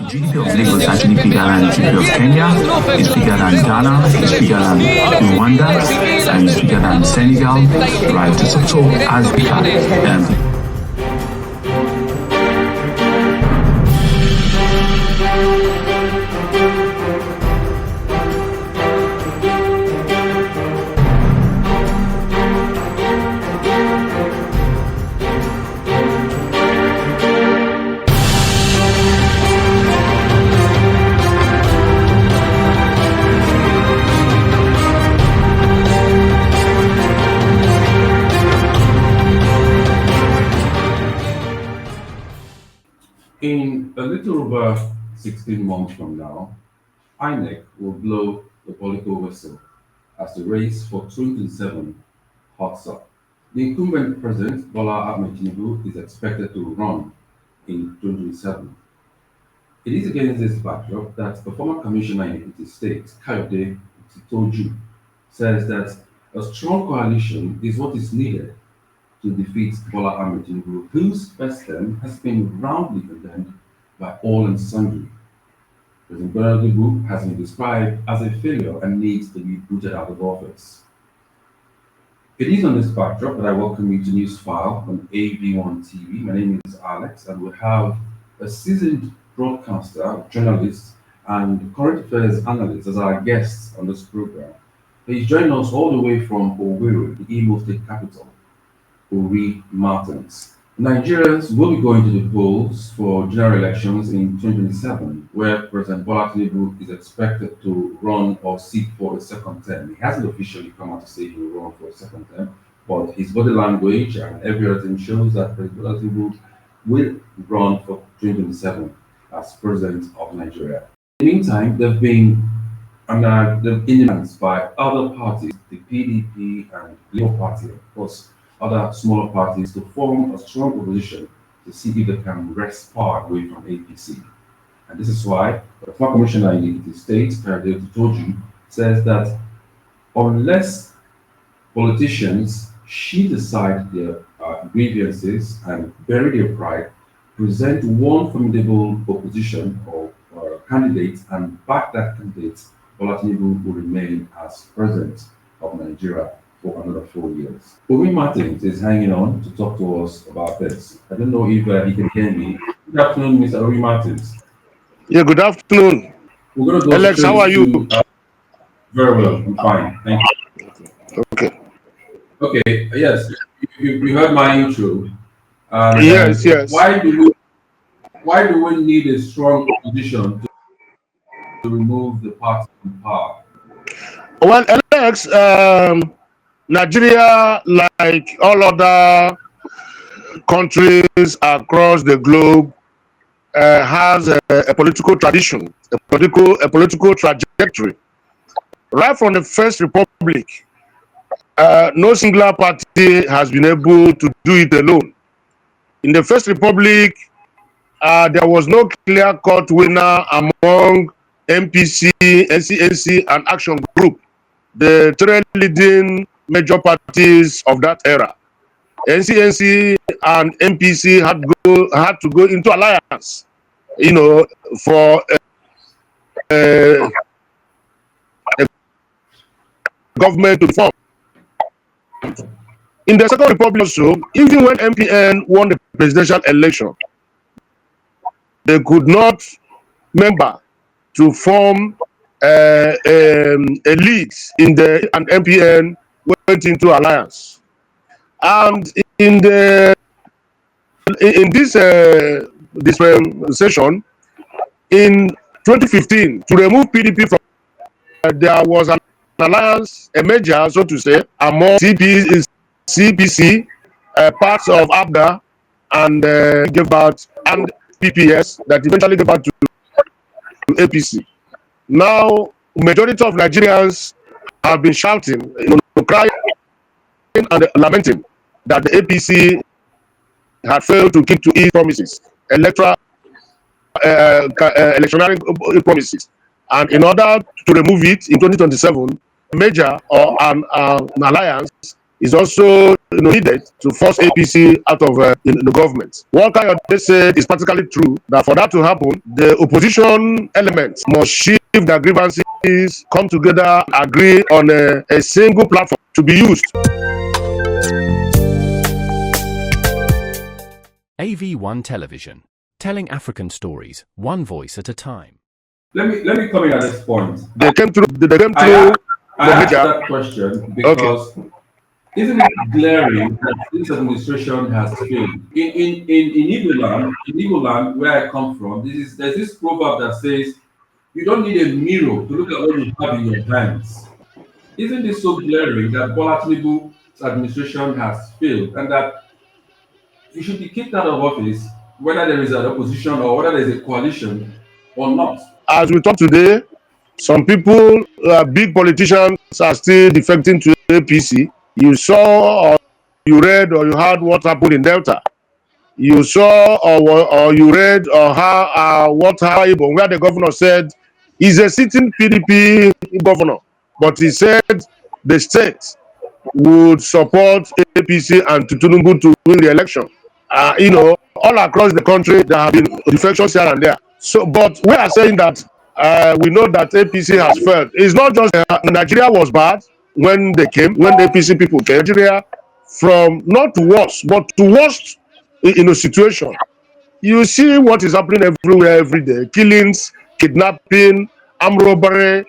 GDP of Lagos is actually bigger than the GDP of Kenya, it's bigger than Ghana, it's bigger than Rwanda, and it's bigger than Senegal, right? So as we can, in a little over 16 months from now, INEC will blow the political whistle as the race for 2027 hots up. The incumbent president, Bola Ahmed Tinubu, is expected to run in 2027. It is against this backdrop that the former commissioner in the state, Kayode Titoju, says that a strong coalition is what is needed to defeat Bola Ahmed Tinubu, whose first term has been roundly condemned by all and sundry. President Bola Tinubu has been described as a failure and needs to be booted out of office. It is on this backdrop that I welcome you to News File on AV1 TV. My name is Alex, and we have a seasoned broadcaster, journalist, and current affairs analyst as our guests on this program. He's joining us all the way from Owerri, the Imo State capital. Uri Martins. Nigerians will be going to the polls for general elections in 2027, where President Bola Tinubu is expected to run or seek for a second term. He hasn't officially come out to say he will run for a second term, but his body language and everything shows that President Bola Tinubu will run for 2027 as president of Nigeria. In the meantime, there have been influenced by other parties, the PDP and Labour Party, of course, other smaller parties, to form a strong opposition to see if they can wrest power away from APC. And this is why the former commissioner in the state, Kayode Titoju, says that unless politicians sheet aside their grievances and bury their pride, present one formidable opposition or candidate and back that candidate, Bola Tinubu will remain as president of Nigeria for another 4 years. Uri Martins is hanging on to talk to us about this. I don't know if he can hear me. Good afternoon, Mr. Uri Martins. Yeah, good afternoon. We're going to go Alex, how are you? Very well, I'm fine. Thank you. Okay. Okay, yes, you heard my intro. Yes. Why do we need a strong opposition to remove the party from power? Well, Alex, Nigeria, like all other countries across the globe, has a political tradition, a political trajectory. Right from the First Republic, no singular party has been able to do it alone. In the First Republic, there was no clear-cut winner among MPC, NCNC, and Action Group, the three leading major parties of that era. NCNC and MPC had to go into alliance, for a government to form. In the Second Republic also, even when MPN won the presidential election, they could not member to form a lead in and MPN went into alliance. And in this dispensation in 2015, to remove PDP from, there was an alliance, a merger, so to say, among CPC, parts of ABDA, and gave out, and PPS that eventually gave out to APC. Now, majority of Nigerians have been shouting, crying and lamenting that the APC had failed to keep to its promises, electoral promises, and in order to remove it in 2027, a merger or an alliance is also needed to force APC out of the government. What Kayode said is practically true, that for that to happen, the opposition elements must shift their grievances, come together, agree on a single platform to be used. AV1 Television, telling African stories, one voice at a time. Let me come in at this point. They came through I asked that question because isn't it glaring that this administration has failed? In Igbo land, where I come from, there's this proverb that says, you don't need a mirror to look at what you have in your hands. Isn't this so glaring that Bola Tinubu's administration has failed and that you should be kicked out of office, whether there is an opposition or whether there is a coalition or not? As we talk today, some people, big politicians, are still defecting to APC. You saw, or you read, or you heard what happened in Delta. You saw, or you read, or how what happened where the governor said he's a sitting PDP governor, but he said the state would support APC and Tinubu to win the election. All across the country, there have been defections here and there. So, but we are saying that we know that APC has failed. It's not just Nigeria was bad when they came, when the APC people came. Nigeria, from not to worse, but to worst in a situation. You see what is happening everywhere every day: killings, kidnapping, armed robbery,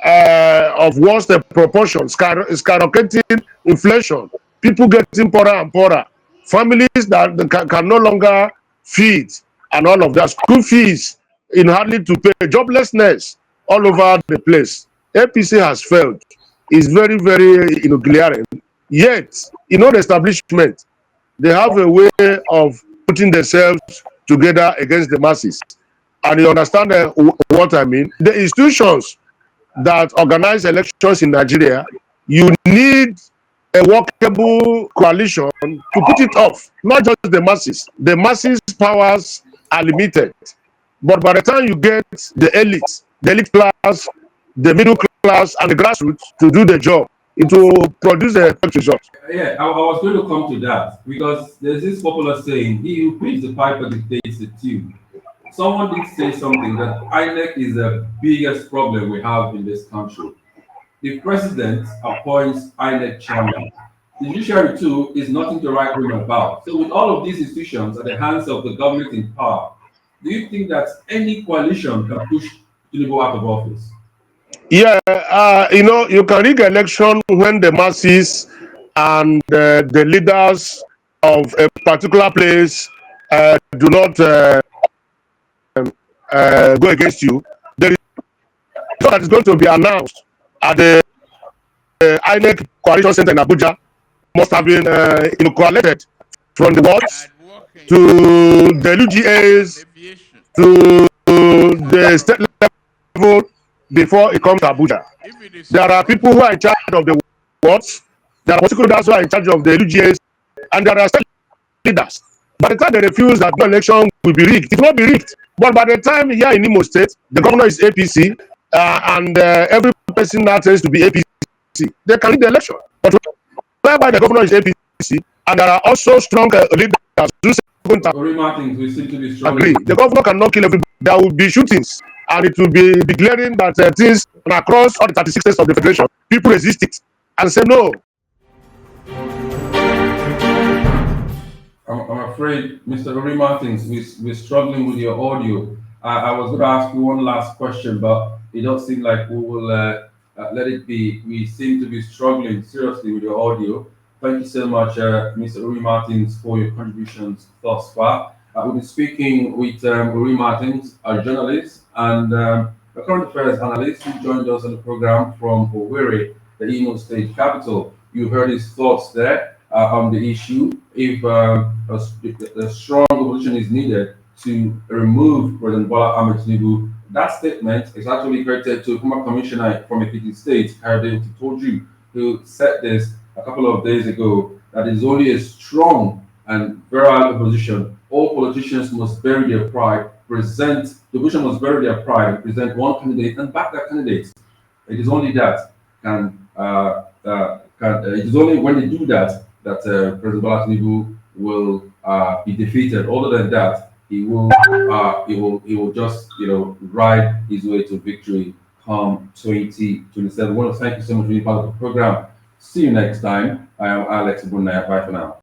of worst proportions, skyrocketing inflation, people getting poorer and poorer, families that can no longer feed, and all of that, school fees in hardly to pay, joblessness all over the place. APC has failed. It's very, very glaring. Yet, the establishment, they have a way of putting themselves together against the masses. And you understand what I mean? The institutions that organize elections in Nigeria, you need a workable coalition to put it off, not just the masses. The masses' powers are limited. But by the time you get the elite class, the middle class, and the grassroots to do the job, it will produce a result. Yeah, I was going to come to that because there's this popular saying, he who preaches the piper dictates the tune. Someone did say something that INEC is the biggest problem we have in this country. The president appoints INEC chairman. The judiciary too is nothing to write home about. So with all of these institutions at the hands of the government in power, do you think that any coalition can push Tinubu out of office? Yeah, you can rig election when the masses and the leaders of a particular place do not go against you. The result that is going to be announced at the INEC Coalition Center in Abuja must have been collated from the wards to the UGAs to the state level before it comes to Abuja. There are people who are in charge of the wards, there are particular leaders who are in charge of the UGAs, and there are state leaders. By the time they refuse that the election will be rigged, it will not be rigged. But by the time here in Imo State, the governor is APC, and every person that tends to be APC, they can rig the election. But whereby the governor is APC, and there are also strong leaders who agree, the governor cannot kill everybody. There will be shootings, and it will be declaring that things across all the 36 states of the federation, people resist it and say no. I'm afraid, Mr. Ori Martins, we're struggling with your audio. I was going to ask you one last question, but it does seem like we will let it be. We seem to be struggling seriously with your audio. Thank you so much, Mr. Ori Martins, for your contributions thus far. We'll be speaking with Ori Martins, a journalist and a current affairs analyst who joined us on the program from Owerri, the Imo State capital. You heard his thoughts there on the issue. If a strong opposition is needed to remove President Bola Ahmed Tinubu, that statement is actually credited to former commissioner from Ekiti State, Kayode Otipoju, who said this a couple of days ago, that is only a strong and virile opposition. All politicians must bury their pride, the opposition must bury their pride and present one candidate and back that candidate. It is only that can it is only when they do that that President Bola Tinubu will be defeated. Other than that, he will just ride his way to victory come 2027. I want to thank you so much for being part of the program. See you next time. I am Alex Bunaya. Bye for now.